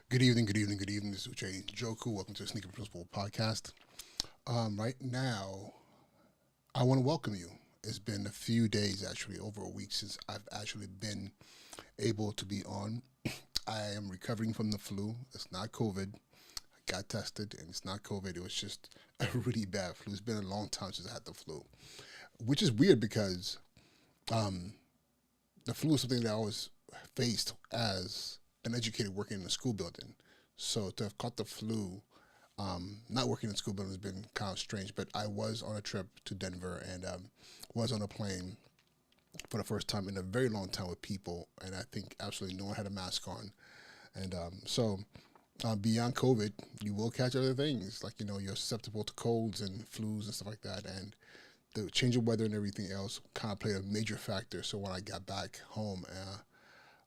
Good evening, good evening, good evening. This is Uche Joku. Welcome to the Sneaker Principle Podcast. Right now, I want to welcome you. It's been a few days, actually, over a week since I've actually been able to be on. I am recovering from the flu. It's not COVID. I got tested, and it's not COVID. It was just a really bad flu. It's been a long time since I had the flu, which is weird because um, the flu is something that I always faced as an educator working in a school building. So to have caught the flu, not working in school building has been kind of strange. But I was on a trip to Denver and was on a plane for the first time in a very long time with people, and I think absolutely no one had a mask on. And beyond COVID, you will catch other things like you're susceptible to colds and flus and stuff like that, and the change of weather and everything else kind of played a major factor. So when I got back home,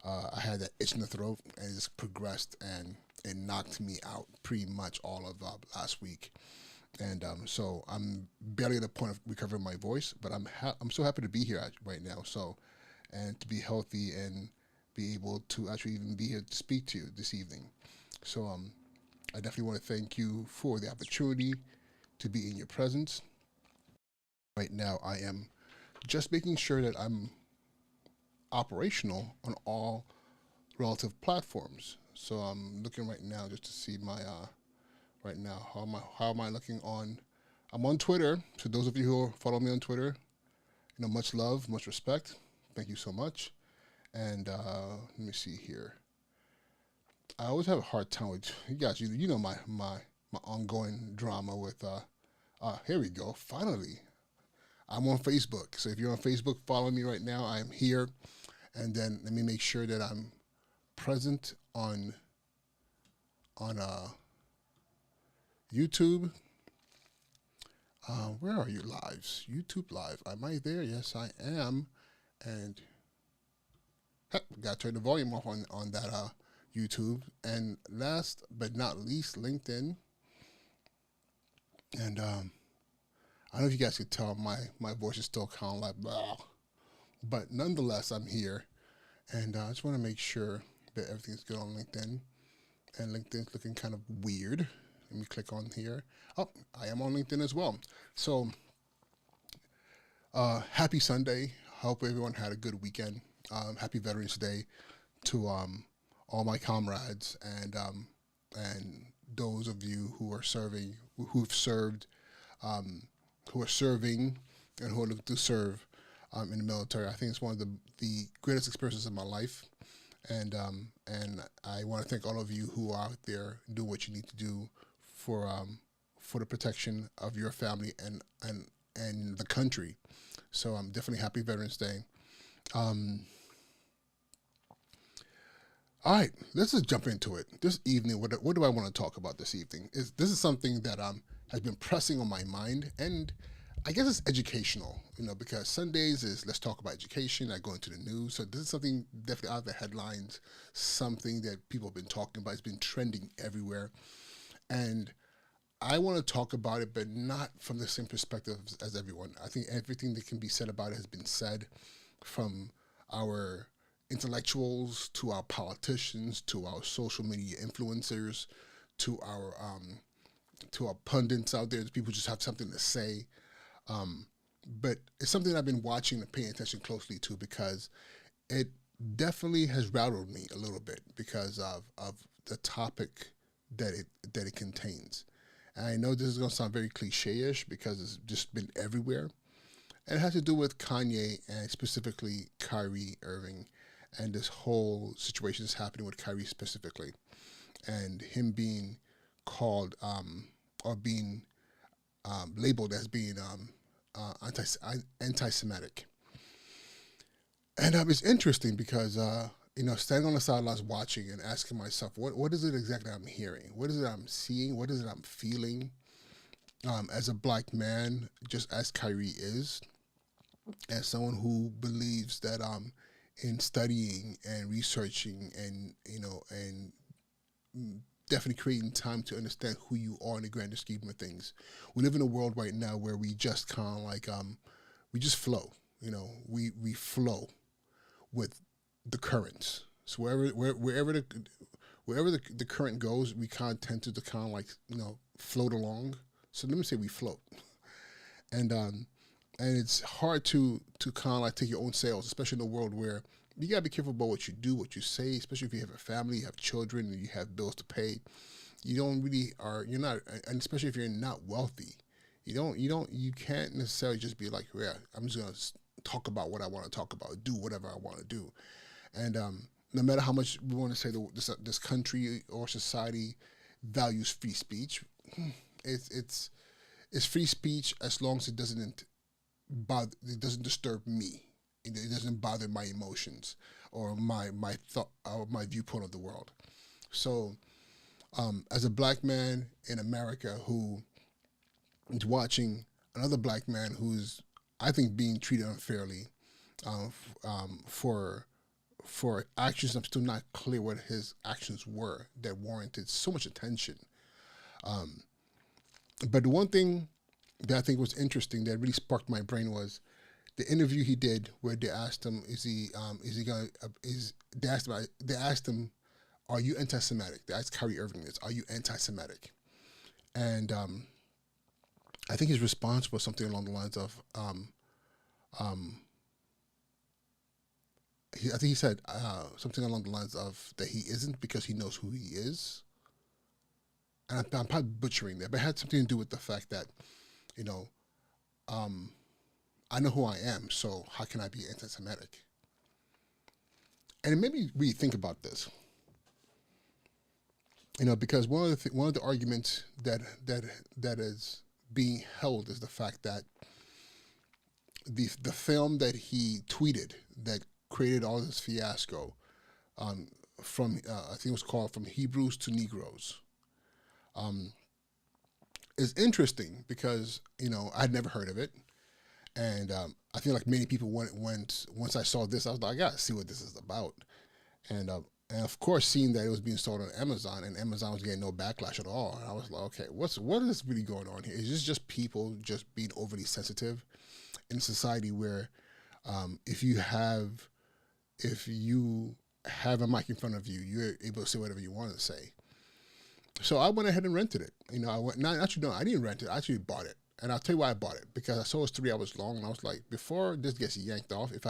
I had that itch in the throat, and it just progressed, and it knocked me out pretty much all of last week. And so I'm barely at the point of recovering my voice, but I'm so happy to be here right now. So, and to be healthy and be able to actually even be here to speak to you this evening. So I definitely want to thank you for the opportunity to be in your presence. Right now, I am just making sure that I'm operational on all relative platforms. So I'm looking right now just to see my right now how am I looking on. I'm on Twitter. So those of you who follow me on Twitter, much love, much respect. Thank you so much. And let me see here. I always have a hard time with you guys. You know my ongoing drama with. Here we go. Finally, I'm on Facebook. So if you're on Facebook, follow me right now. I'm here, and then let me make sure that I'm present on YouTube. Where are you lives? YouTube live. Am I there? Yes, I am. And got to turn the volume off on that YouTube. And last but not least, LinkedIn. And I don't know if you guys could tell my voice is still kind of like blah, but nonetheless, I'm here, and I just want to make sure that everything's good on LinkedIn. And LinkedIn's looking kind of weird. Let me click on here. Oh, I am on LinkedIn as well. So, happy Sunday. Hope everyone had a good weekend. Happy Veterans Day to all my comrades and those of you who are serving, who've served, um, who are serving, and who are looking to serve in the military. I think it's one of the greatest experiences of my life, and I want to thank all of you who are out there doing what you need to do for for the protection of your family and the country. So I'm definitely happy Veterans Day. Um, all right, let's just jump into it. This evening, what do I want to talk about this evening? This is something that has been pressing on my mind, and I guess it's educational, because Sundays is let's talk about education. I go into the news, so this is something definitely out of the headlines, something that people have been talking about. It's been trending everywhere, and I want to talk about it, but not from the same perspective as everyone. I think everything that can be said about it has been said, from our intellectuals to our politicians to our social media influencers to our pundits out there. People just have something to say. Um, but it's something I've been watching and paying attention closely to because it definitely has rattled me a little bit because of the topic that it contains. And I know this is going to sound very cliche-ish because it's just been everywhere. And it has to do with Kanye and specifically Kyrie Irving and this whole situation that's happening with Kyrie specifically and him being called or being labeled as being anti-Semitic. And it's interesting because, standing on the sidelines watching and asking myself, what is it exactly I'm hearing? What is it I'm seeing? What is it I'm feeling? As a black man, just as Kyrie is, as someone who believes that in studying and researching and definitely creating time to understand who you are in the grander scheme of things. We live in a world right now where we just kind of like we just flow. We flow with the currents. So wherever wherever the current goes, we kind of tend to kind of like, float along. So let me say we float. And it's hard to kind of like take your own sails, especially in a world where you gotta be careful about what you do, what you say, especially if you have a family, you have children, and you have bills to pay. You're not, and especially if you're not wealthy, you can't necessarily just be like, yeah, I'm just gonna talk about what I want to talk about, do whatever I want to do, and no matter how much we want to say this country or society values free speech, it's free speech as long as it doesn't disturb me. It doesn't bother my emotions or my thought or my viewpoint of the world. So, as a black man in America who is watching another black man who's, I think, being treated unfairly for actions, I'm still not clear what his actions were that warranted so much attention. But the one thing that I think was interesting that really sparked my brain was the interview he did where they asked him, they asked him, are you anti-Semitic? They asked Kyrie Irving this, are you anti-Semitic? And I think his response was something along the lines of, I think he said something along the lines of that he isn't because he knows who he is. And I'm probably butchering that, but it had something to do with the fact that, I know who I am, so how can I be anti-Semitic? And it made me really think about this, because one of the arguments that is being held is the fact that the film that he tweeted that created all this fiasco, from I think it was called From Hebrews to Negroes, is interesting because I'd never heard of it. And I feel like many people went once I saw this, I was like, I gotta see what this is about. And of course, seeing that it was being sold on Amazon and Amazon was getting no backlash at all, and I was like, okay, what is really going on here? Is this just people just being overly sensitive in a society where if you have a mic in front of you, you're able to say whatever you want to say? So I went ahead and rented it. I didn't rent it. I actually bought it. And I'll tell you why I bought it, because I saw it was 3 hours long, and I was like, before this gets yanked off, if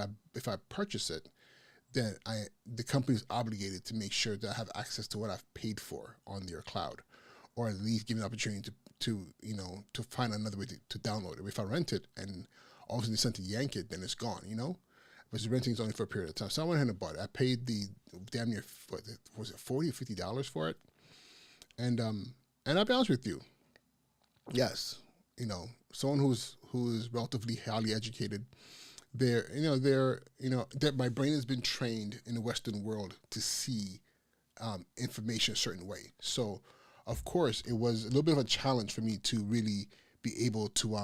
I purchase it, then the company's obligated to make sure that I have access to what I've paid for on their cloud, or at least give me an opportunity to find another way to download it. If I rent it and all of a sudden they send to yank it, then it's gone, But the renting is only for a period of time. So I went ahead and bought it. I paid the damn near, was it $40 or $50 for it? And I'll be honest with you, yes. Someone who's relatively highly educated, that my brain has been trained in the Western world to see information a certain way. So, of course, it was a little bit of a challenge for me to really be able to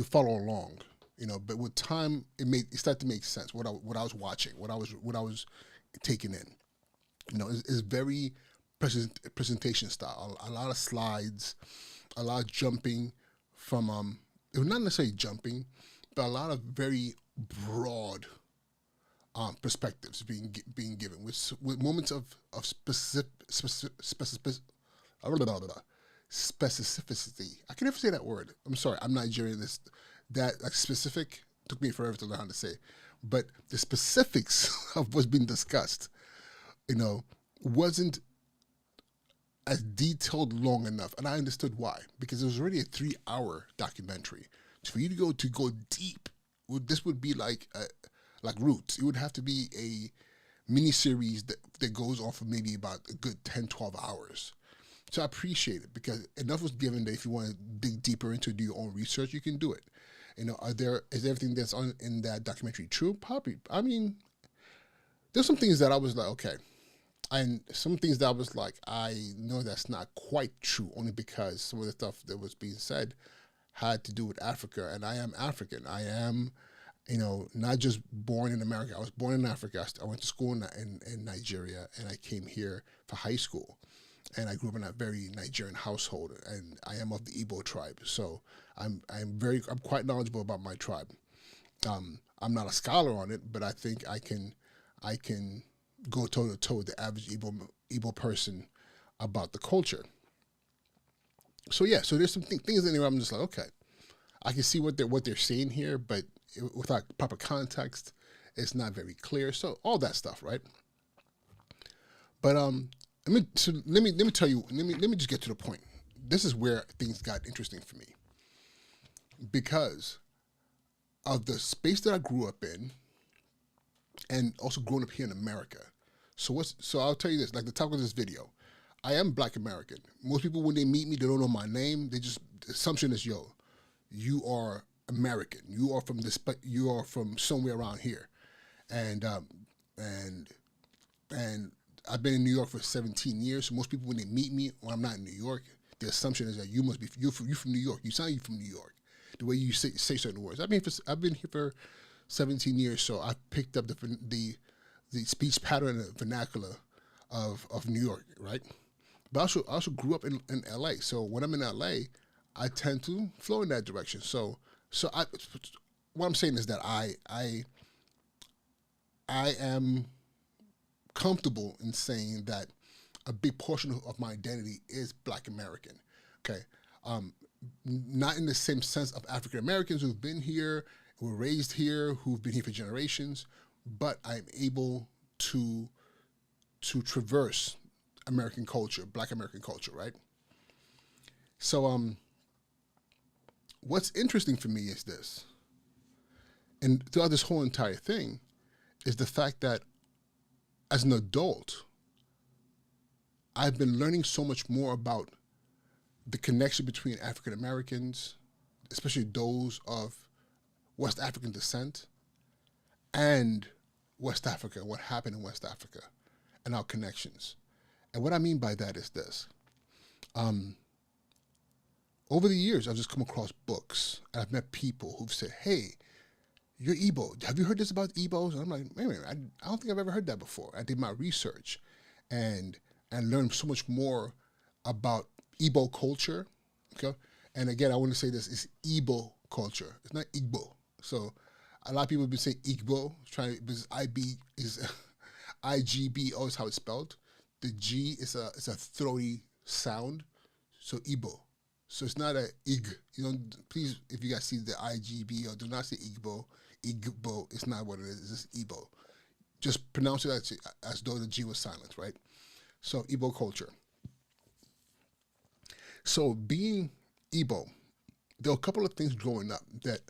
follow along. But with time, it started to make sense. What I was watching, what I was taking in, is very presentation style. A lot of slides. A lot of jumping from, it was not necessarily jumping, but a lot of very broad perspectives being given with moments of specificity. I can never say that word. I'm sorry, I'm Nigerian. That specific took me forever to learn how to say, but the specifics of what's being discussed, wasn't as detailed long enough, and I understood why, because it was already a 3-hour documentary. So for you to go deep, this would be like Roots. It would have to be a mini series that goes on for maybe about a good 10-12 hours. So I appreciate it, because enough was given that if you want to dig deeper into, do your own research, you can do it. Is everything that's in that documentary true? Probably. I mean, there's some things that I was like, okay. And some things that I was like, I know that's not quite true, only because some of the stuff that was being said had to do with Africa, and I am African. I am, not just born in America. I was born in Africa. I went to school in Nigeria, and I came here for high school, and I grew up in a very Nigerian household, and I am of the Igbo tribe. So I'm quite knowledgeable about my tribe. I'm not a scholar on it, but I think I can go toe to toe with the average Igbo person about the culture. So yeah, so there's some things in there I'm just like, okay, I can see what they're saying here, but without proper context, it's not very clear. So all that stuff, right? But let me tell you, let me just get to the point. This is where things got interesting for me, because of the space that I grew up in, and also growing up here in America. So I'll tell you this, like the topic of this video, I am Black American. Most people, when they meet me, they don't know my name. The assumption is, yo, you are American. You are from somewhere around here. And I've been in New York for 17 years. So most people, when they meet me, when I'm not in New York, the assumption is that you're from New York. You sound like you're from New York. The way you say certain words. I've been here for 17 years, so I picked up the speech pattern and vernacular of New York, right? But I also grew up in LA. So when I'm in LA, I tend to flow in that direction. So what I'm saying is that I am comfortable in saying that a big portion of my identity is Black American. Okay. Not in the same sense of African Americans who've been here, who were raised here, who've been here for generations, but I'm able to traverse American culture, Black American culture, right? So what's interesting for me is this, and throughout this whole entire thing, is the fact that as an adult, I've been learning so much more about the connection between African Americans, especially those of West African descent, and West Africa, what happened in West Africa, and our connections. And what I mean by that is this. Over the years, I've just come across books, and I've met people who've said, hey, you're Igbo. Have you heard this about Igbos? And I'm like, wait a minute, I don't think I've ever heard that before. I did my research and learned so much more about Igbo culture, okay? And again, I want to say this, it's Igbo culture. It's not Igbo. So a lot of people have been saying Igbo, because IGBO is how it's spelled. The G is a throaty sound, so Igbo. So it's not a Ig. Please, if you guys see the IGBO, do not say Igbo. Igbo, it's not what it is. It's just Igbo. Just pronounce it as though the G was silent, right? So Igbo culture. So being Igbo, there were a couple of things growing up that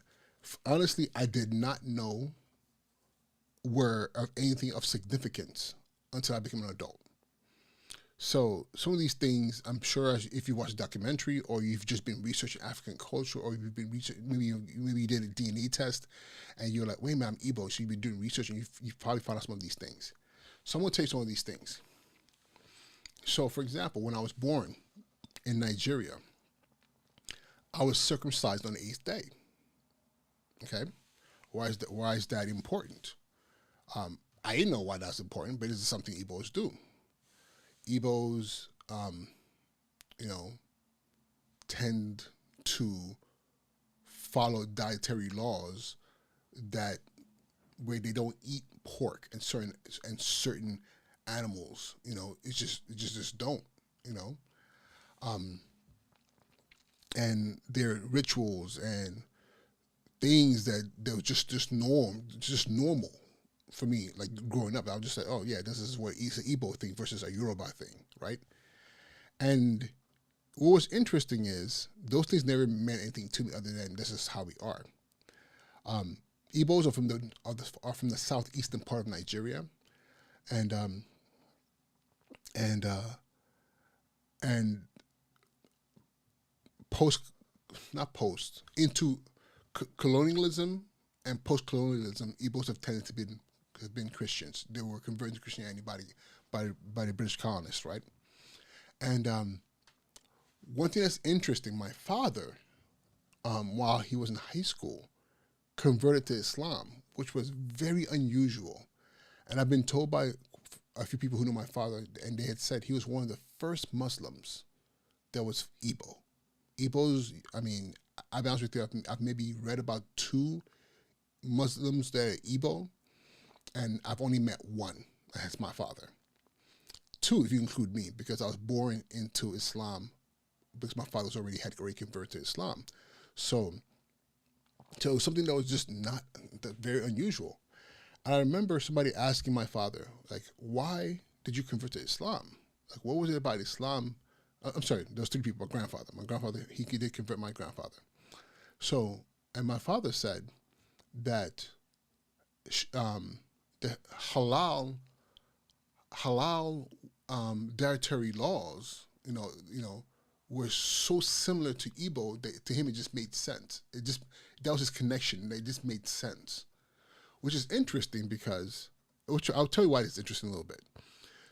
honestly I did not know were of anything of significance until I became an adult. So some of these things, I'm sure if you watch a documentary or you've just been researching African culture, or you've been researching, maybe you did a DNA test and you're like, wait a minute, I'm Igbo. So you've been doing research and you've probably found out some of these things. So I'm going to tell you some of these things. So for example, when I was born in Nigeria, I was circumcised on the 8th day. Okay? Why is that important? I didn't know why that's important, but this is something Igbos do. Igbos, tend to follow dietary laws where they don't eat pork and certain animals. It just don't. And their rituals and things that they're just normal. For me, like growing up, I would just say, oh yeah, this is what it's an Igbo thing versus a Yoruba thing, right? And what was interesting is those things never meant anything to me other than this is how we are. Igbos are from the southeastern part of Nigeria, and into colonialism and post-colonialism, Igbos have tended to have been Christians. They were converted to Christianity by the British colonists, right? And one thing that's interesting, my father, while he was in high school, converted to Islam, which was very unusual. And I've been told by a few people who know my father, and they had said he was one of the first Muslims that was Igbo. Igbos, I mean, I'll be honest with you, I've maybe read about 2 Muslims that are Igbo, and I've only met one. That's my father. two if you include me, because I was born into Islam because my father's had already converted to Islam. So it was something that was just not very unusual. And I remember somebody asking my father, like, why did you convert to Islam? Like, what was it about Islam? I'm sorry, there was three people. My grandfather, he did convert my grandfather. So, and my father said that the halal dietary laws, were so similar to Igbo that to him it just made sense. That was his connection. They just made sense, which is interesting because, which I'll tell you why it's interesting a little bit.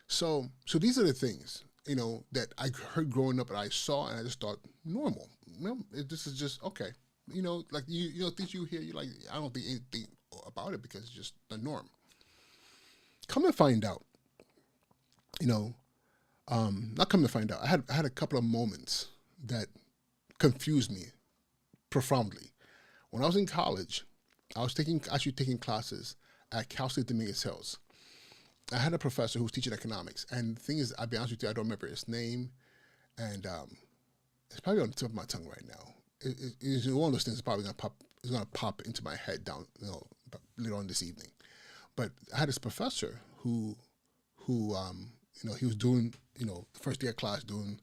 So these are the things that I heard growing up and I saw and I just thought normal. This is just okay. Like things you hear, you're like, I don't think anything about it because it's just the norm. Come to find out, not come to find out. I had a couple of moments that confused me profoundly. When I was in college, I was actually taking classes at Cal State Dominguez Hills. I had a professor who was teaching economics, and the thing is, I'll be honest with you, I don't remember his name, and it's probably on the tip of my tongue right now. It's one of those things that's probably gonna pop into my head down, later on this evening. But I had this professor who he was doing, the first day of class, doing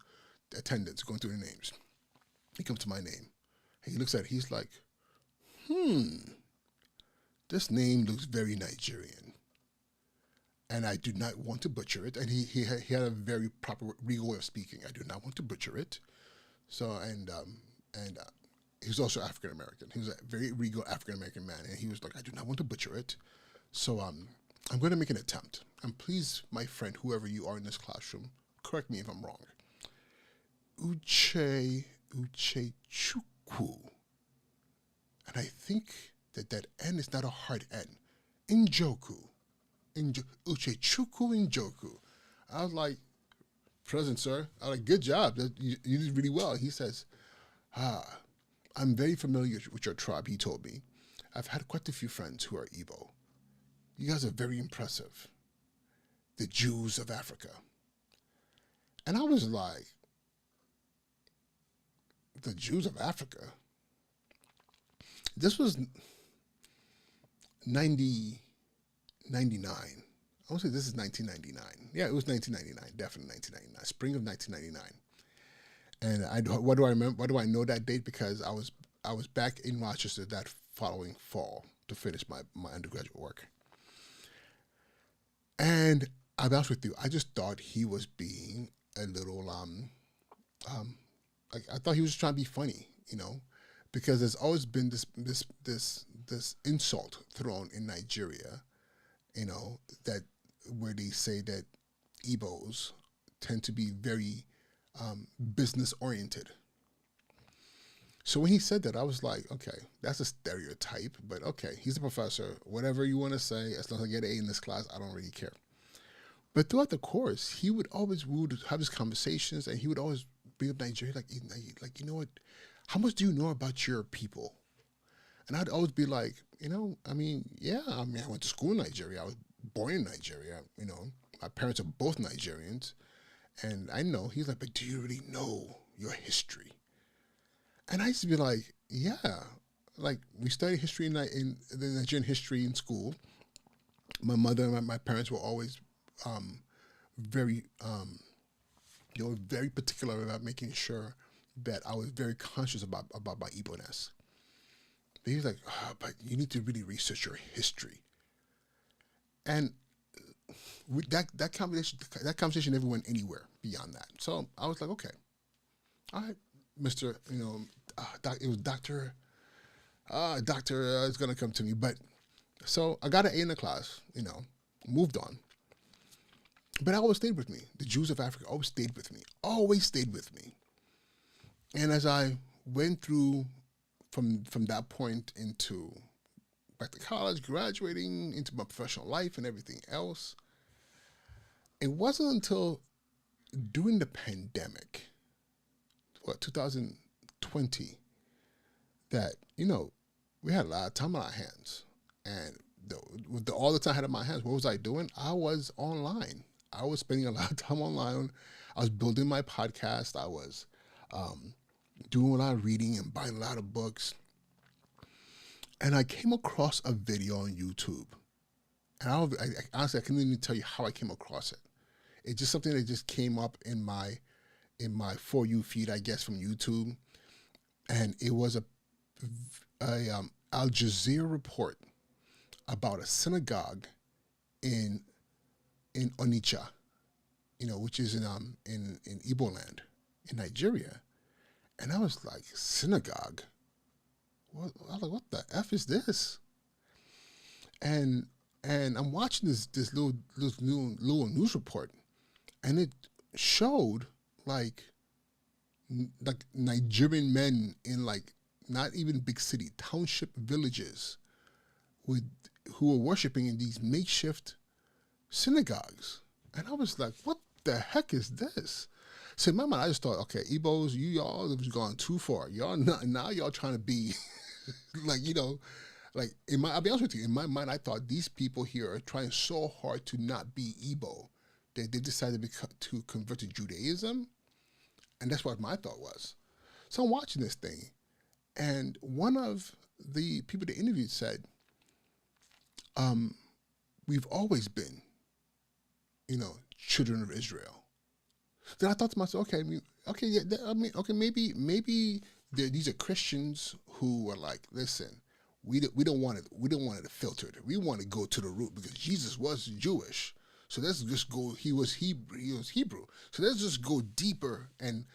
attendance, going through the names. He comes to my name, and he looks at it, he's like, this name looks very Nigerian. And I do not want to butcher it. And he had a very proper, regal way of speaking. I do not want to butcher it. So, and he was also African American. He was a very regal African American man. And he was like, I do not want to butcher it. So I'm going to make an attempt. And please, my friend, whoever you are in this classroom, correct me if I'm wrong. Uche Chukwu. And I think that N is not a hard N. Njoku. Uchechukwu Njoku. I was like, present, sir. I was like, good job. You did really well. He says, I'm very familiar with your tribe, he told me. I've had quite a few friends who are Igbo. You guys are very impressive. The Jews of Africa. And I was like, the Jews of Africa? This was 99. I want to say this is 1999. Yeah, it was 1999, definitely 1999, spring of 1999. And what do I remember? What do I know that date? Because I was back in Rochester that following fall to finish my undergraduate work. And I'll be honest with you, I just thought he was being a little I thought he was just trying to be funny, because there's always been this insult thrown in Nigeria, that where they say that Igbos tend to be very business oriented. So when he said that, I was like, okay, that's a stereotype, but okay, he's a professor. Whatever you want to say, as long as I get an A in this class, I don't really care. But throughout the course, we would have his conversations, and he would always bring up Nigeria, like what? How much do you know about your people? And I'd always be like, I went to school in Nigeria. I was born in Nigeria. My parents are both Nigerians, and I know. He's like, but do you really know your history? And I used to be like, yeah. Like, we studied history in the Nigerian history in school. My mother and my parents were always very particular about making sure that I was very conscious about my Igbo-ness. But he was like, but you need to really research your history. And that conversation never went anywhere beyond that. So I was like, okay, all right, Mr. It was Doctor is going to come to me. But so I got an A in the class, moved on. But it always stayed with me. The Jews of Africa always stayed with me. And as I went through from that point into back to college, graduating, into my professional life and everything else, it wasn't until during the pandemic, 2020, that, we had a lot of time on our hands. And with all the time I had on my hands, what was I doing? I was online. I was spending a lot of time online. I was building my podcast. I was doing a lot of reading and buying a lot of books. And I came across a video on YouTube. And honestly, I can't even tell you how I came across it. It's just something that just came up in my For You feed, I guess, from YouTube. And it was a Al Jazeera report about a synagogue in Onitsha, which is in Igbo land in Nigeria. And I was like, synagogue? I was like, what the F is this? And I'm watching this little news report, and it showed like Nigerian men in like not even big city township villages who were worshiping in these makeshift synagogues. And I was like, what the heck is this? So in my mind, I just thought, okay, Igbos, y'all have gone too far. Y'all not, now y'all trying to be like, like I'll be honest with you, in my mind, I thought these people here are trying so hard to not be Igbo that they decided to convert to Judaism. And that's what my thought was. So I'm watching this thing, and one of the people they interviewed said, we've always been, children of Israel. Then I thought to myself, maybe these are Christians who are like, listen, we don't want it filtered. We want to go to the root because Jesus was Jewish. So let's just go. He was Hebrew. So let's just go deeper and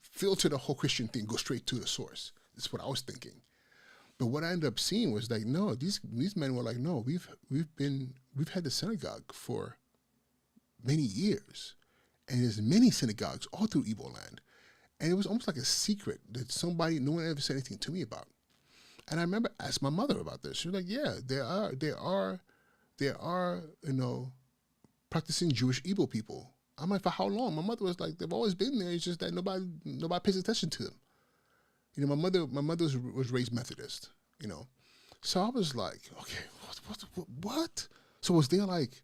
filter the whole Christian thing. Go straight to the source. That's what I was thinking. But what I ended up seeing was like, no, these men were like, no, we've had the synagogue for many years, and there's many synagogues all through Igbo land, and it was almost like a secret that no one ever said anything to me about. And I remember asking my mother about this. She was like, yeah, there are practicing Jewish Igbo people. I'm like, for how long? My mother was like, they've always been there. It's just that nobody pays attention to them. My mother was raised Methodist. So I was like, okay, what? So was there like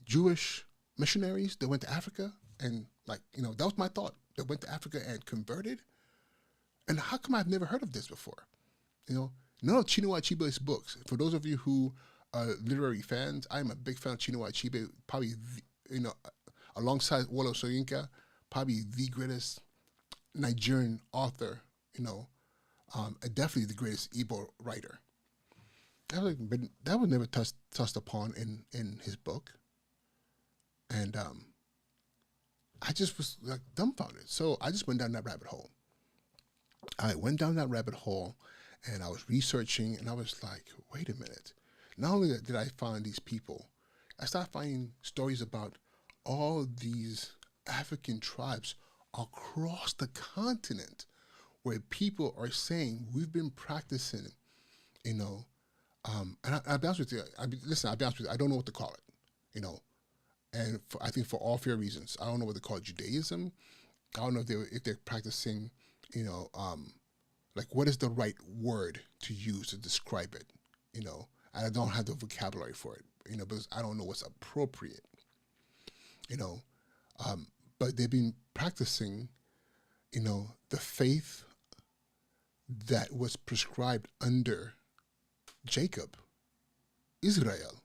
Jewish missionaries that went to Africa and that was my thought. That went to Africa and converted. And how come I've never heard of this before? None of Chinua Achebe's books. For those of you who are literary fans, I'm a big fan of Chinua Achebe. Probably, alongside Wole Soyinka, probably the greatest Nigerian author. Definitely the greatest Igbo writer. But that was never touched upon in his book. And I just was like dumbfounded. So I just went down that rabbit hole. I went down that rabbit hole, and I was researching, and I was like, wait a minute. Not only did I find these people, I started finding stories about all these African tribes across the continent where people are saying, we've been practicing, and I'll be honest with you, I'll be honest with you, I don't know what to call it, and I think for all fair reasons. I don't know what they call it, Judaism. I don't know if they're practicing, like what is the right word to use to describe it, I don't have the vocabulary for it, because I don't know what's appropriate, but they've been practicing, the faith that was prescribed under Jacob, Israel,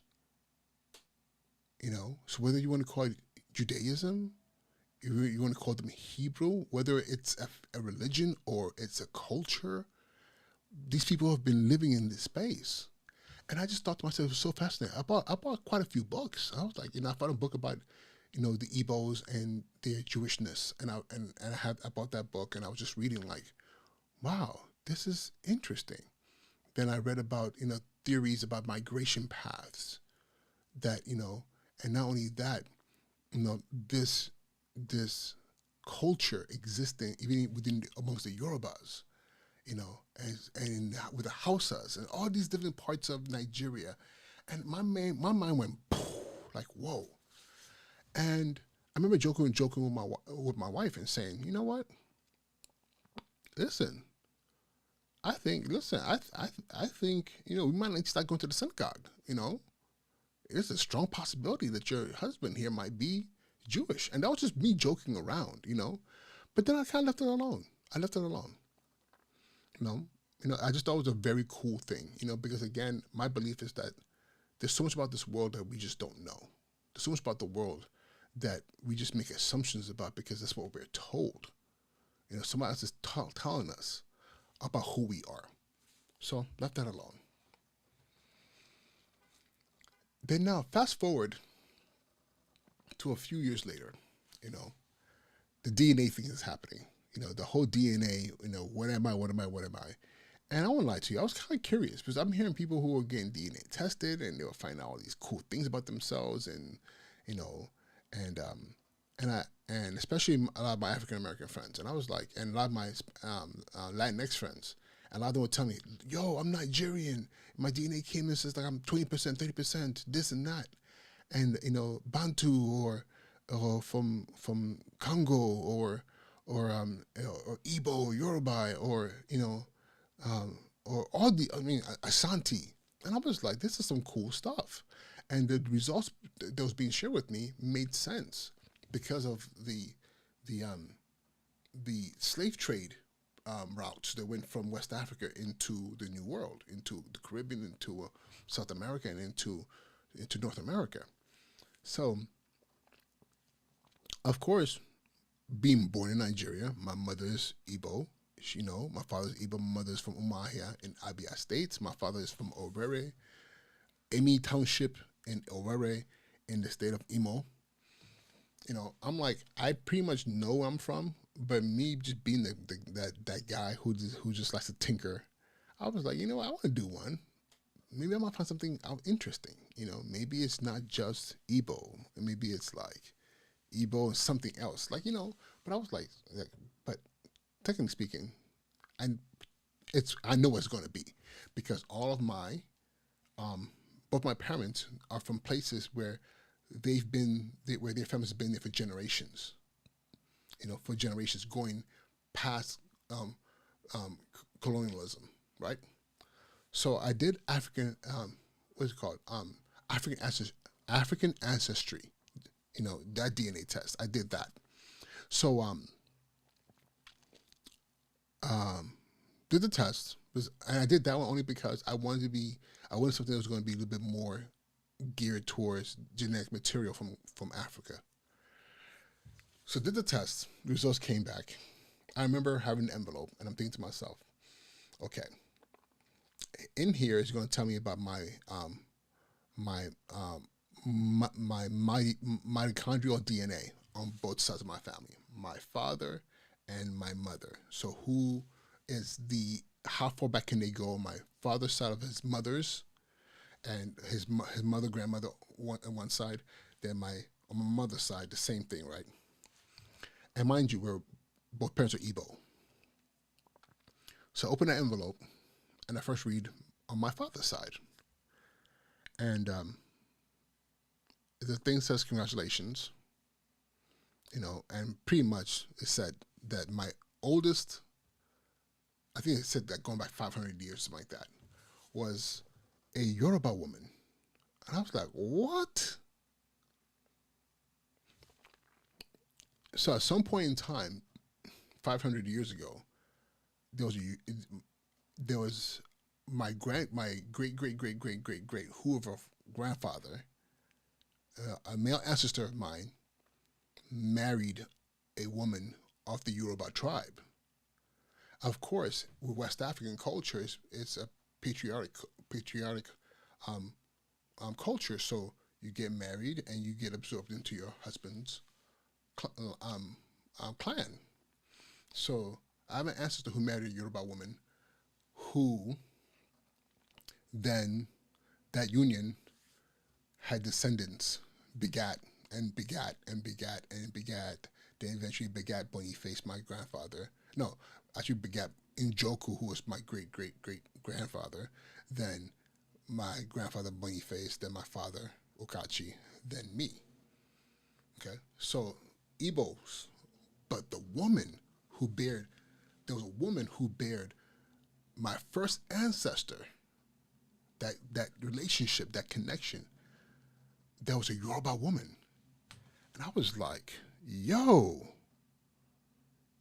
so whether you want to call it Judaism, you want to call them Hebrew, whether it's a religion or it's a culture, these people have been living in this space. And I just thought to myself, it was so fascinating. I bought quite a few books. I was like, I found a book about, the Igbos and their Jewishness. And I bought that book, and I was just reading like, wow, this is interesting. Then I read about, theories about migration paths that, and not only that, this culture existing even amongst the Yorubas, and with the Hausas and all these different parts of Nigeria. And my mind went like, whoa. And I remember joking with my wife and saying, you know what? Listen, I think we might need to start going to the synagogue, there's a strong possibility that your husband here might be Jewish. And that was just me joking around, But then I kind of left it alone. I left it alone. I just thought it was a very cool thing, because again, my belief is that there's so much about this world that we just don't know. There's so much about the world that we just make assumptions about because that's what we're told. Somebody else is telling us about who we are. So left that alone. Then now, fast forward to a few years later, the DNA thing is happening. The whole DNA, what am I? And I won't lie to you, I was kind of curious because I'm hearing people who are getting DNA tested and they were finding out all these cool things about themselves and especially a lot of my African American friends. And I was like, and a lot of my Latinx friends, and a lot of them would tell me, yo, I'm Nigerian. My DNA came in says like I'm 20%, 30%, this and that. And, Bantu or from Congo or Igbo or Yoruba or all Ashanti. And I was like, this is some cool stuff. And the results that was being shared with me made sense because of the slave trade routes that went from West Africa into the New World, into the Caribbean, into South America, and into North America. So, of course, being born in Nigeria, my mother's Igbo. My father's Igbo. My mother's from Umuahia in Abia State. My father is from Owerri, Emi Township in Owerri in the state of Imo. I'm like, I pretty much know where I'm from, but me just being that guy who just likes to tinker, I was like, I want to do one. Maybe I might find something interesting. Maybe it's not just Igbo. Maybe it's like Igbo and something else. But I was like, but technically speaking, I know what it's going to be because all of my, both my parents are from places where where their families have been there for generations. Going past colonialism, right? So I did African, what's it called? African ancestry. That DNA test. I did that. So did the test, and I did that one only because I wanted something that was going to be a little bit more geared towards genetic material from Africa. So did the test, the results came back. I remember having an envelope, and I'm thinking to myself, okay, in here is going to tell me about my mitochondrial DNA on both sides of my family, my father and my mother. So how far back can they go on my father's side of his mother's and his mother, grandmother on one side, then on my mother's side, the same thing, right? And mind you, both parents are Igbo. So I open that envelope and I first read on my father's side. And the thing says congratulations, and pretty much it said that my oldest, I think it said that going back 500 years, something like that, was a Yoruba woman. And I was like, what? So at some point in time, 500 years ago, there was my great whoever grandfather, a male ancestor of mine, married a woman of the Yoruba tribe. Of course, with West African cultures, it's a patriotic culture. So you get married and you get absorbed into your husband's clan. So I have an ancestor who married a Yoruba woman who then that union had descendants, begat and begat and begat and begat. Then eventually begat Boniface, my grandfather. No, actually begat Njoku, who was my great-great-great-grandfather. Then my grandfather Boniface, then my father Okachi, then me. Okay, so Igbos, but there was a woman who bared my first ancestor, that relationship, that connection, there was a Yoruba woman. And I was like, yo,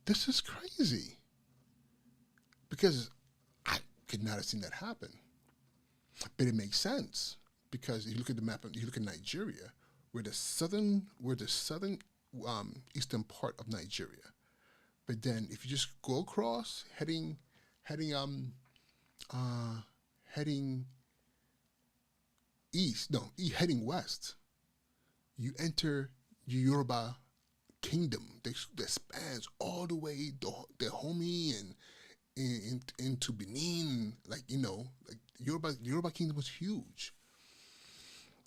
this is crazy. Because I could not have seen that happen. But it makes sense. Because if you look at the map, you look at Nigeria, we're the southern eastern part of Nigeria. But then if you just go across, heading heading west, you enter the Yoruba kingdom that spans all the way the Dahomey and into Benin, like Yoruba kingdom was huge.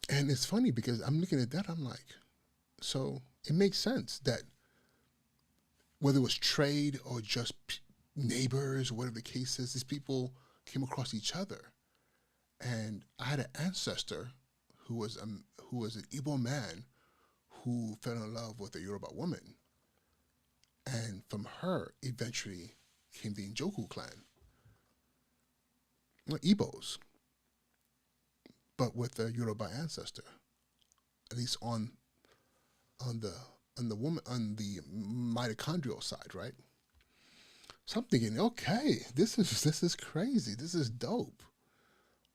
And it's funny because I'm looking at that, I'm like, so it makes sense that whether it was trade or just neighbors or whatever the case is, these people came across each other. And I had an ancestor who was an Igbo man who fell in love with a Yoruba woman. And from her, eventually came the Njoku clan. Well, Igbos, but with a Yoruba ancestor, at least on the mitochondrial side, right? So I'm thinking, okay, this is crazy. This is dope.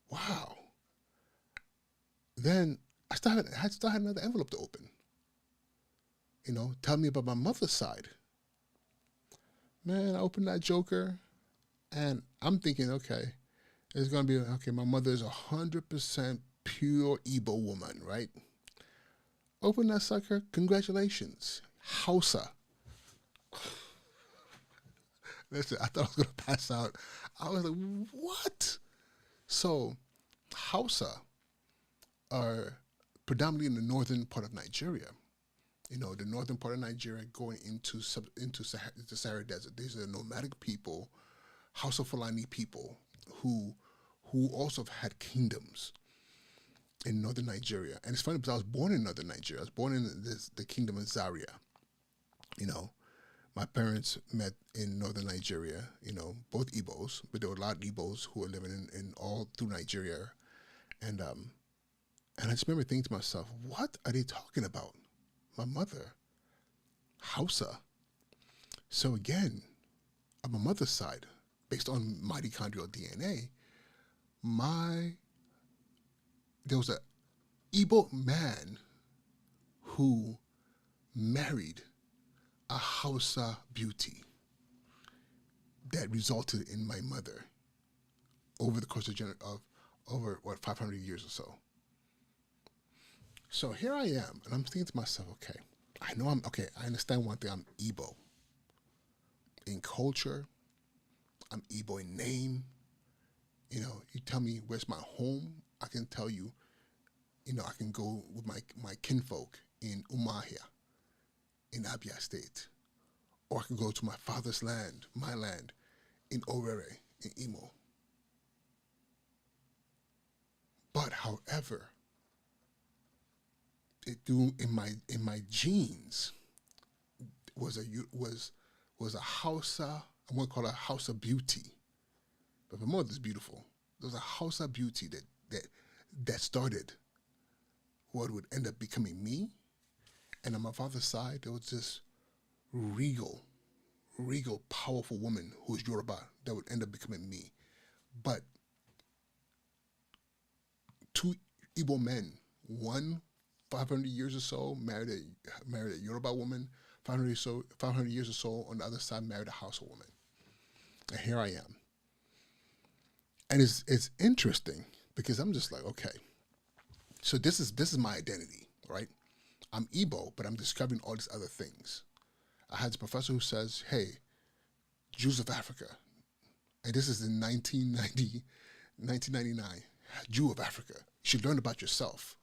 Wow. Then I still had another envelope to open. Tell me about my mother's side. Man, I opened that joker, and I'm thinking, okay, it's gonna be okay. My mother is 100% pure Igbo woman, right? Open that sucker. Congratulations, Hausa. Listen, I thought I was gonna pass out. I was like, what? So, Hausa are predominantly in the northern part of Nigeria. The northern part of Nigeria going into the Sahara Desert. These are nomadic people, Hausa Fulani people who also have had kingdoms in northern Nigeria. And it's funny because I was born in northern Nigeria. I was born in the kingdom of Zaria. My parents met in northern Nigeria, both Igbos, but there were a lot of Igbos who were living in all through Nigeria. And I just remember thinking to myself, what are they talking about? My mother, Hausa. So again, on my mother's side, based on mitochondrial DNA, there was a Igbo man who married a Hausa beauty that resulted in my mother over the course of over 500 years or so. So here I am, and I'm thinking to myself, okay, I understand one thing, I'm Igbo. In culture, I'm Igbo in name. You tell me where's my home, I can tell you, I can go with my kinfolk in Umahia, in Abia State. Or I can go to my father's land, my land, in Owerri, in Imo. But however, in my genes was a Hausa, I'm gonna call it a Hausa beauty. But my mother's beautiful. There was a Hausa beauty that started what would end up becoming me. And on my father's side, there was this regal, powerful woman who was Yoruba that would end up becoming me. But two Igbo men, one 500 years or so married a Yoruba woman, 500 years or so on the other side married a Hausa woman. And here I am. And it's interesting because I'm just like, okay, so this is my identity, right? I'm Igbo, but I'm discovering all these other things. I had a professor who says, hey, Jews of Africa, and this is in 1999, Jew of Africa, you should learn about yourself.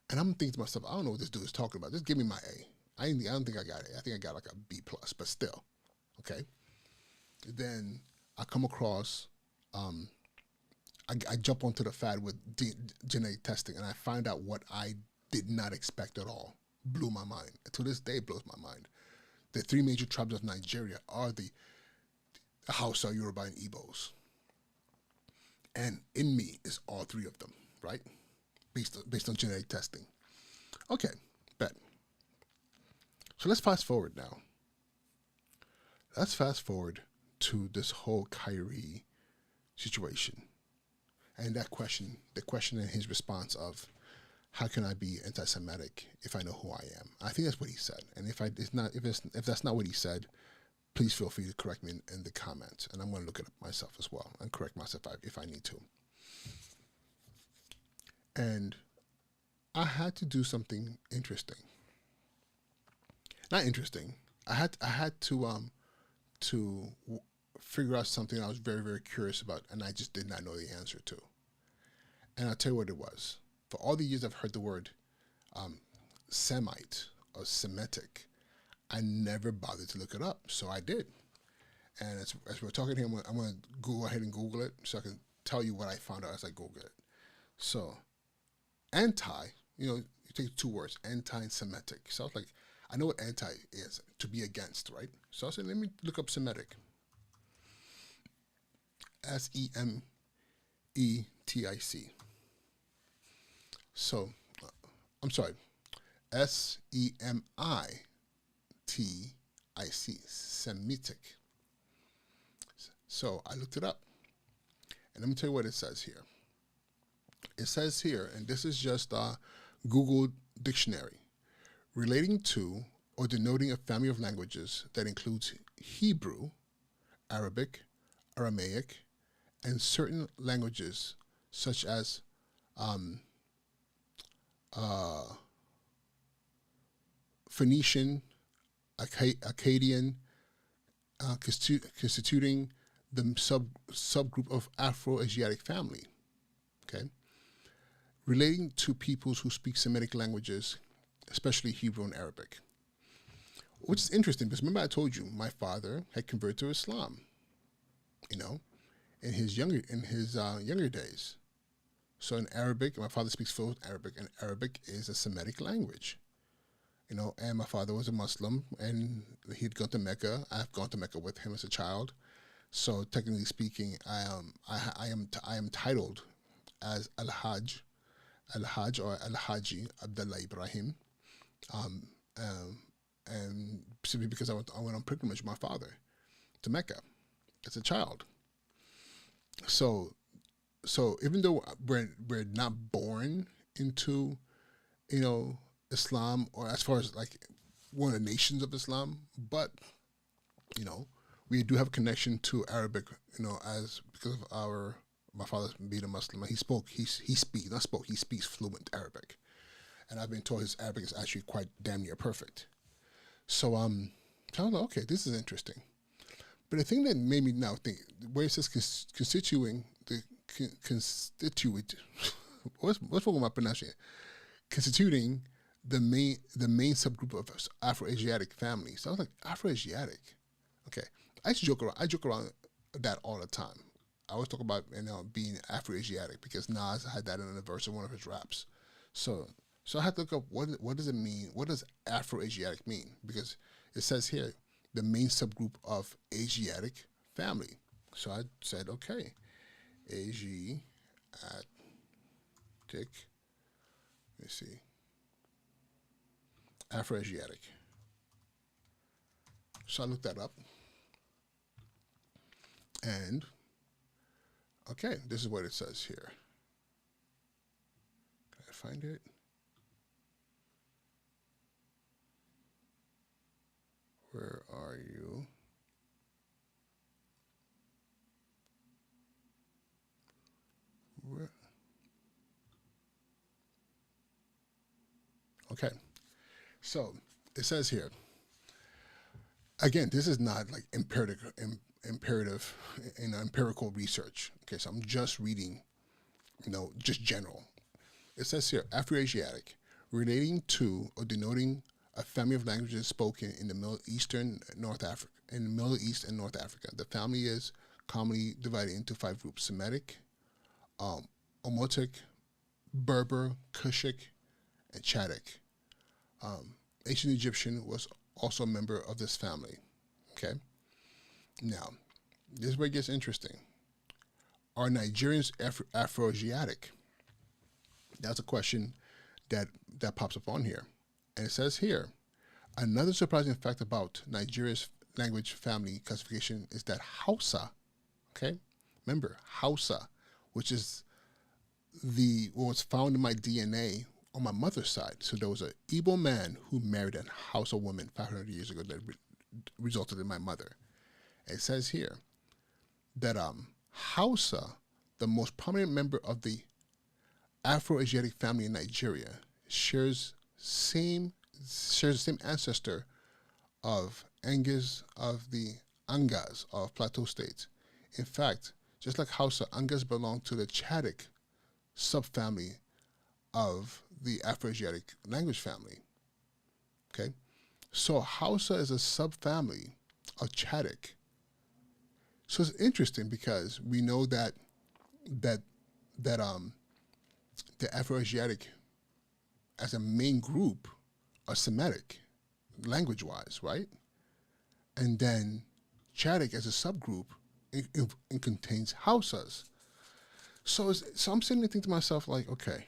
And I'm thinking to myself, I don't know what this dude is talking about. Just give me my A. I don't think I got it. I think I got like a B+, but still, okay? Then I come across, I jump onto the fad with genetic testing, and I find out what I did not expect at all. Blew my mind. To this day, it blows my mind. The three major tribes of Nigeria are the Hausa, Yoruba, and Igbos. And in me is all three of them, right? Based on genetic testing. Okay, bet. So let's fast forward now. Let's fast forward to this whole Kyrie situation. And that question, the question and his response of, how can I be anti-Semitic if I know who I am? I think that's what he said. And if that's not what he said, please feel free to correct me in the comments. And I'm going to look it up myself as well and correct myself if I need to. And I had to do something interesting. Not interesting. I had to figure out something I was very, very curious about, and I just did not know the answer to. And I'll tell you what it was. For all the years I've heard the word Semite or Semitic, I never bothered to look it up, so I did. And as we're talking here, I'm going to go ahead and Google it so I can tell you what I found out as I Google it. So, you take two words, anti-Semitic. So I was like, I know what anti is, to be against, right? So I said, let me look up Semitic. Semitic. So, I'm sorry, Semitic, Semitic. So I looked it up, and let me tell you what it says here. It says here, and this is just Google Dictionary, relating to or denoting a family of languages that includes Hebrew, Arabic, Aramaic, and certain languages such as Phoenician, Akkadian, constituting the subgroup of Afro-Asiatic family. Okay, relating to peoples who speak Semitic languages, especially Hebrew and Arabic. Which is interesting because remember I told you my father had converted to Islam, in his younger days. So in Arabic, my father speaks fluent Arabic, and Arabic is a Semitic language. And my father was a Muslim, and he'd gone to Mecca. I've gone to Mecca with him as a child. So technically speaking, I am titled as Al-Hajj or Al-Haji Abdullah Ibrahim, and simply because I went on pilgrimage with my father to Mecca as a child. So even though we're not born into, Islam, or as far as like one of the nations of Islam, but we do have a connection to Arabic, as because of my father being a Muslim. He speaks fluent Arabic, and I've been told his Arabic is actually quite damn near perfect. So I was like, okay, this is interesting. But the thing that made me now think, where it says constituting the constituent, what's wrong with my pronunciation? Constituting the main subgroup of Afro-Asiatic families. So I was like, Afro-Asiatic? Okay. I joke around that all the time. I always talk about being Afro-Asiatic because Nas had that in a verse of one of his raps. So I had to look up what does it mean? What does Afro-Asiatic mean? Because it says here, the main subgroup of Asiatic family. So I said, okay, Asiatic. Let me see. Afro-Asiatic. So I looked that up. And, okay, this is what it says here. Can I find it? Where are you? Where? Okay. So it says here, again, this is not like imperative, empirical research. Okay, so I'm just reading, just general. It says here, Afro-Asiatic, relating to or denoting a family of languages spoken in the Middle East and North Africa. The family is commonly divided into 5 groups: Semitic, Omotic, Berber, Cushic, and Chadic. Ancient Egyptian was also a member of this family. Okay. Now, this is where it gets interesting. Are Nigerians Afro-Asiatic? That's a question that pops up on here. And it says here, another surprising fact about Nigeria's language family classification is that Hausa, okay? Remember, Hausa, which is what was found in my DNA on my mother's side. So there was an Igbo man who married a Hausa woman 500 years ago that resulted in my mother. It says here that Hausa, the most prominent member of the Afro-Asiatic family in Nigeria, shares the same ancestor of the Angas of Plateau State. In fact, just like Hausa, Angas belong to the Chadic subfamily of the Afro-Asiatic language family. Okay, so Hausa is a subfamily of Chadic. So it's interesting because we know that the Afro-Asiatic as a main group are Semitic, language-wise, right? And then Chadic as a subgroup, it contains Hausas. So I'm sitting there thinking to myself, like, okay,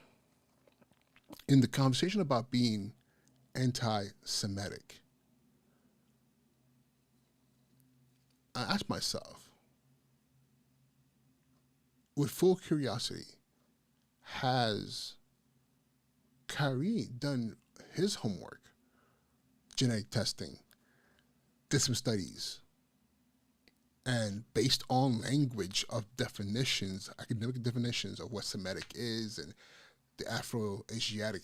in the conversation about being anti-Semitic, I asked myself, with full curiosity, has Kyrie done his homework, genetic testing, did some studies, and based on language of definitions, academic definitions of what Semitic is and the Afro-Asiatic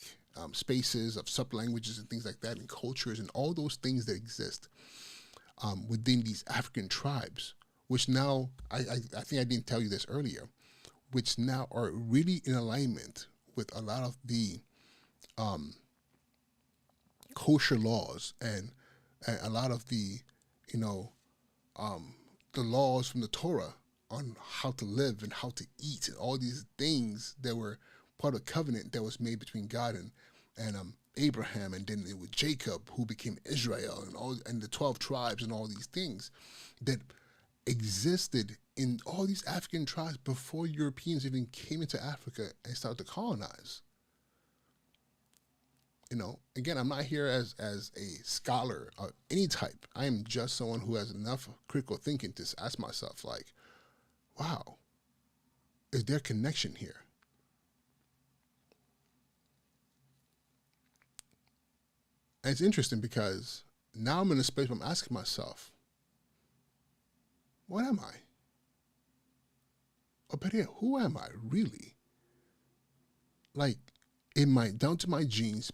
spaces of sub-languages and things like that, and cultures and all those things that exist within these African tribes, which now, I think I didn't tell you this earlier, which now are really in alignment with a lot of the kosher laws and a lot of the, the laws from the Torah on how to live and how to eat and all these things that were part of the covenant that was made between God and Abraham, and then with Jacob, who became Israel, and the 12 tribes and all these things that existed in all these African tribes before Europeans even came into Africa and started to colonize. Again, I'm not here as a scholar of any type. I am just someone who has enough critical thinking to ask myself, like, wow, is there a connection here? And it's interesting because now I'm in a space where I'm asking myself, what am I? Or better yet, who am I really? Like, down to my genes,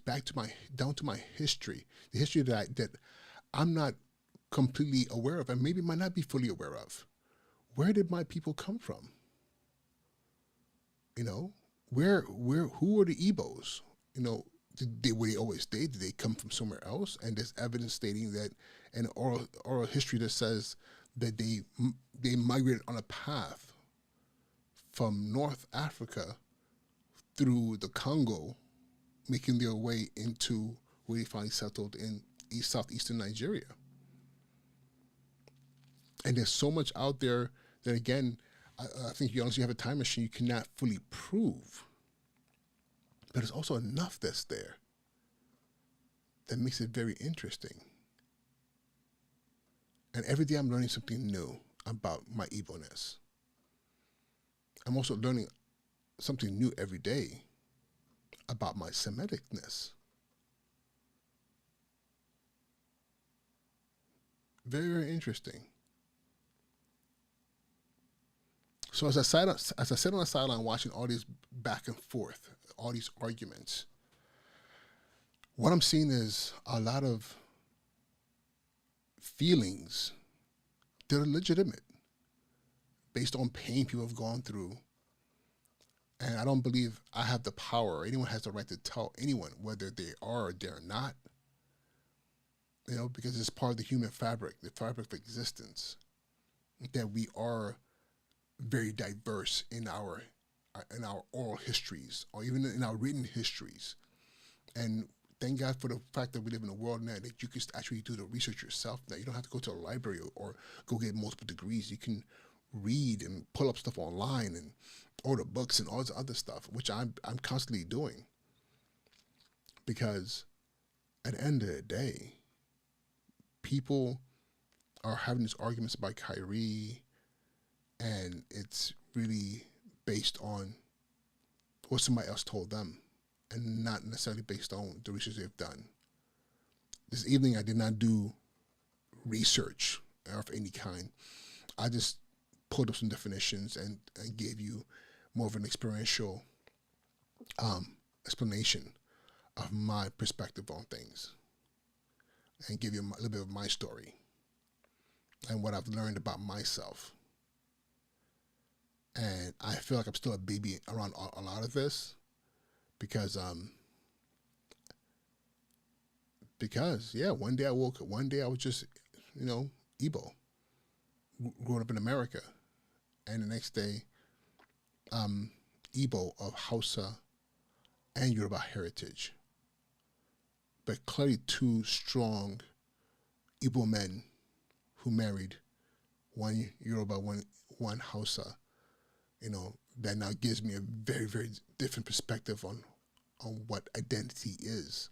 down to my history, the history that I'm not completely aware of, and maybe might not be fully aware of. Where did my people come from? Who were the Igbos? Were they always stay? Did they come from somewhere else? And there's evidence stating that, and oral history that says that they migrated on a path from North Africa through the Congo, making their way into where they finally settled in southeastern Nigeria. And there's so much out there that, again, I think unless you have a time machine, you cannot fully prove. But there's also enough that's there that makes it very interesting. And every day I'm learning something new about my Igbo-ness. I'm also learning something new every day about my Semiticness. Very, very interesting. So as I sat on the sideline watching all these back and forth, all these arguments, what I'm seeing is a lot of feelings that are legitimate based on pain people have gone through. And I don't believe I have the power, or anyone has the right to tell anyone whether they are or they're not, because it's part of the human fabric, the fabric of existence, that we are very diverse in our oral histories, or even in our written histories. And thank God for the fact that we live in a world now that you can actually do the research yourself. Now you don't have to go to a library or go get multiple degrees. You can read and pull up stuff online and order books and all this other stuff, which I'm constantly doing. Because at the end of the day, people are having these arguments about Kyrie, and it's really based on what somebody else told them and not necessarily based on the research they've done. This evening, I did not do research of any kind. I just pulled up some definitions and gave you more of an experiential explanation of my perspective on things and give you a little bit of my story and what I've learned about myself. And I feel like I'm still a baby around a lot of this because yeah, one day I was just, Igbo, growing up in America. And the next day, Igbo of Hausa and Yoruba heritage. But clearly two strong Igbo men who married, one Yoruba, one Hausa, that now gives me a very, very different perspective on what identity is.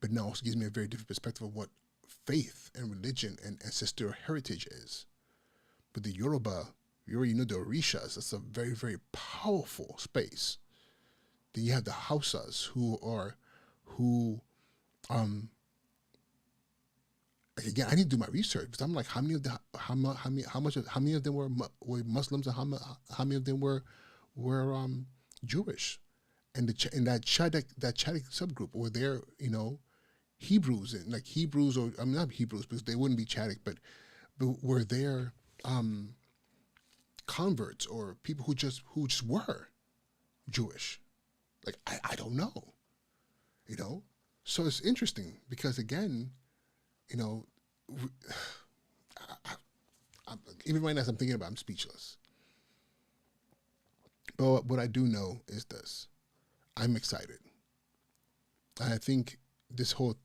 But now also gives me a very different perspective of what faith and religion and ancestral heritage is. But the Yoruba, you already know the Orishas, that's a very, very powerful space. Then you have the Hausas again, I need to do my research because I'm like, how many of them were Muslims and how many of them were Jewish, and that Chadic subgroup were there, Hebrews and like Hebrews, or I'm not Hebrews because they wouldn't be Chadic, but were there converts or people who just were Jewish. Like I don't know, So it's interesting because again, even right now as I'm thinking about it, I'm speechless. But what I do know is this: I'm excited. And I think this whole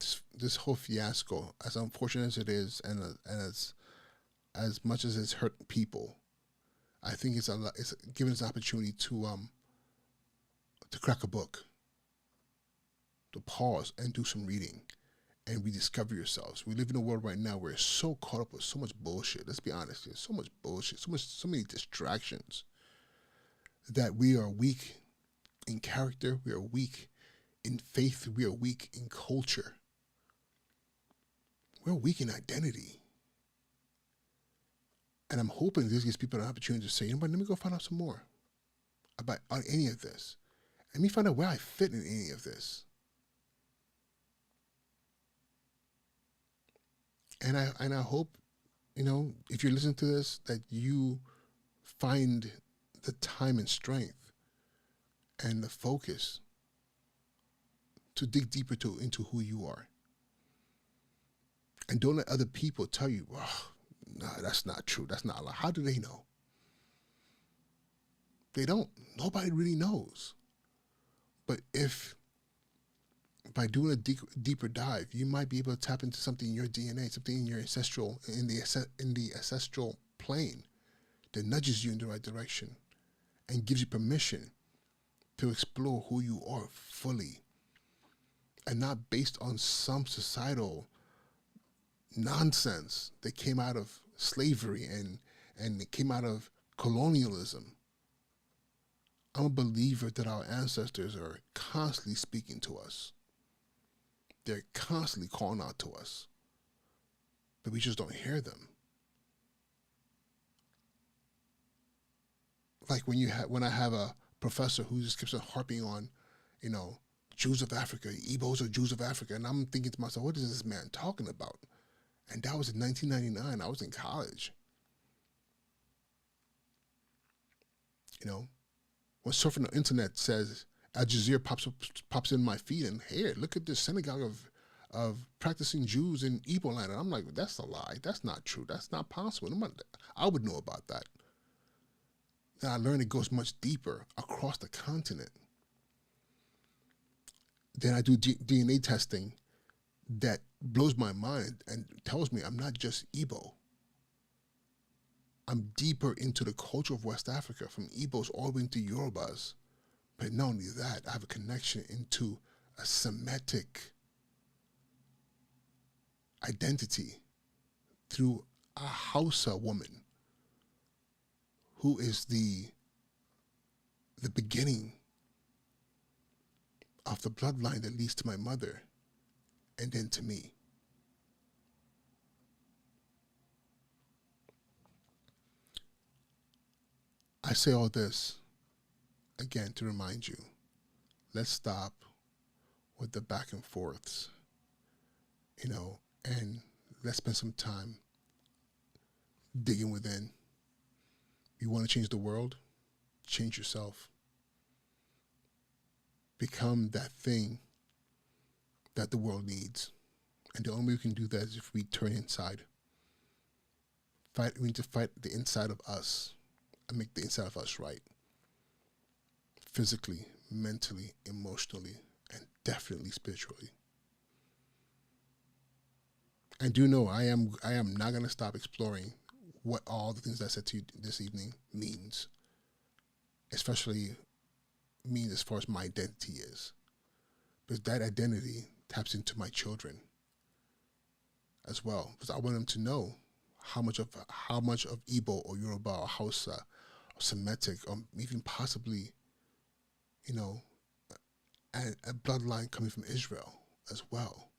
fiasco, as unfortunate as it is, and as much as it's hurt people, I think it's given us an opportunity to crack a book, to pause and do some reading and rediscover yourselves. We live in a world right now where it's so caught up with so much bullshit. Let's be honest, there's so much bullshit, so many distractions, that we are weak in character, we are weak in faith, we are weak in culture. We're weak in identity. And I'm hoping this gives people an opportunity to say, let me go find out some more about any of this. Let me find out where I fit in any of this. And I hope, if you're listening to this, that you find the time and strength and the focus to dig deeper into who you are. And don't let other people tell you, no, that's not true. That's not allowed. How do they know? They don't. Nobody really knows. But if by doing a deeper dive, you might be able to tap into something in your DNA, something in your in the ancestral plane that nudges you in the right direction and gives you permission to explore who you are fully, and not based on some societal nonsense that came out of slavery and it came out of colonialism. I'm a believer that our ancestors are constantly speaking to us. They're constantly calling out to us, but we just don't hear them. Like when I have a professor who just keeps on harping on, Jews of Africa, Igbos are Jews of Africa, and I'm thinking to myself, what is this man talking about? And that was in 1999. I was in college. When surfing the internet says Al Jazeera pops in my feed, and hey, look at this synagogue of practicing Jews in Igbo land. And I'm like, that's a lie. That's not true. That's not possible. I would know about that. Then I learned it goes much deeper across the continent. Then I do DNA testing that blows my mind and tells me I'm not just Igbo. I'm deeper into the culture of West Africa, from Igbos all the way into Yorubas. But not only that, I have a connection into a Semitic identity through a Hausa woman who is the beginning of the bloodline that leads to my mother and then to me. I say all this again to remind you, let's stop with the back and forths, and let's spend some time digging within. You want to change the world? Change yourself. Become that thing that the world needs. And the only way we can do that is if we turn inside. We need to fight the inside of us and make the inside of us right. Physically, mentally, emotionally, and definitely spiritually. And do know I am not going to stop exploring what all the things I said to you this evening means. Especially means as far as my identity is. Because that identity taps into my children as well. Because I want them to know how much of Igbo or Yoruba or Hausa or Semitic or even possibly, a bloodline coming from Israel as well.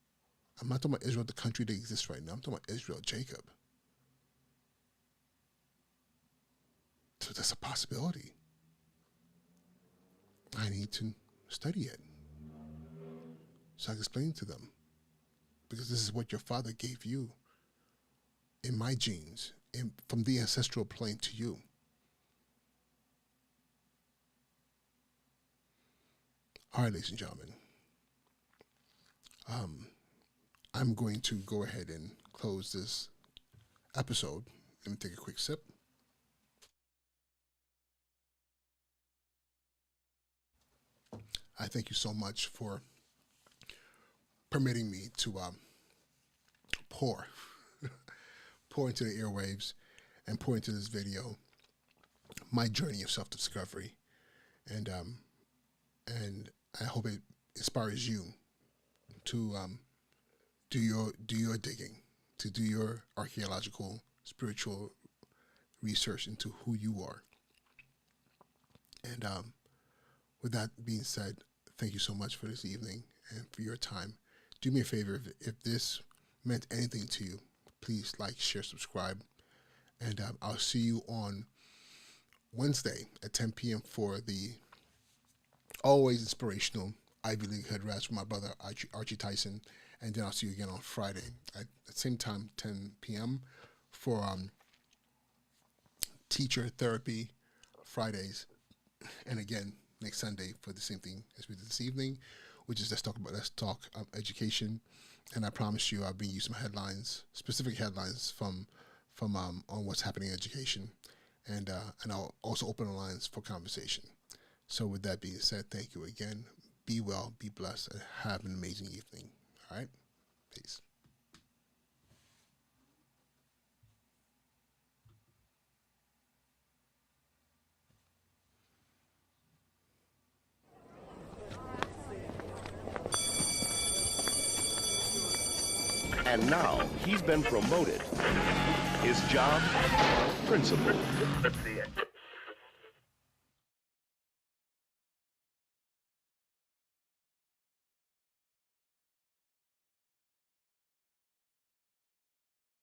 I'm not talking about Israel, the country that exists right now. I'm talking about Israel, Jacob. So that's a possibility. I need to study it so I can explain it to them. Because this is what your father gave you in my genes, from the ancestral plane to you. All right, ladies and gentlemen. I'm going to go ahead and close this episode. Let me take a quick sip. I thank you so much for permitting me to pour into the airwaves and pour into this video my journey of self-discovery, and I hope it inspires you to do your digging, to do your archaeological, spiritual research into who you are. And with that being said, thank you so much for this evening and for your time. Do me a favor, if this meant anything to you, please like, share, subscribe, and I'll see you on Wednesday at 10 p.m. for the always inspirational Ivy League head wrestler with my brother Archie Tyson, and then I'll see you again on Friday at the same time, 10 p.m. for teacher therapy Fridays, and again next Sunday for the same thing as we did this evening, which is let's talk education. And I promise you I'll bring you some headlines, specific headlines from on what's happening in education, and I'll also open the lines for conversation. So with that being said, thank you again. Be well, be blessed, and have an amazing evening. All right? Peace. And now he's been promoted. His job, principal.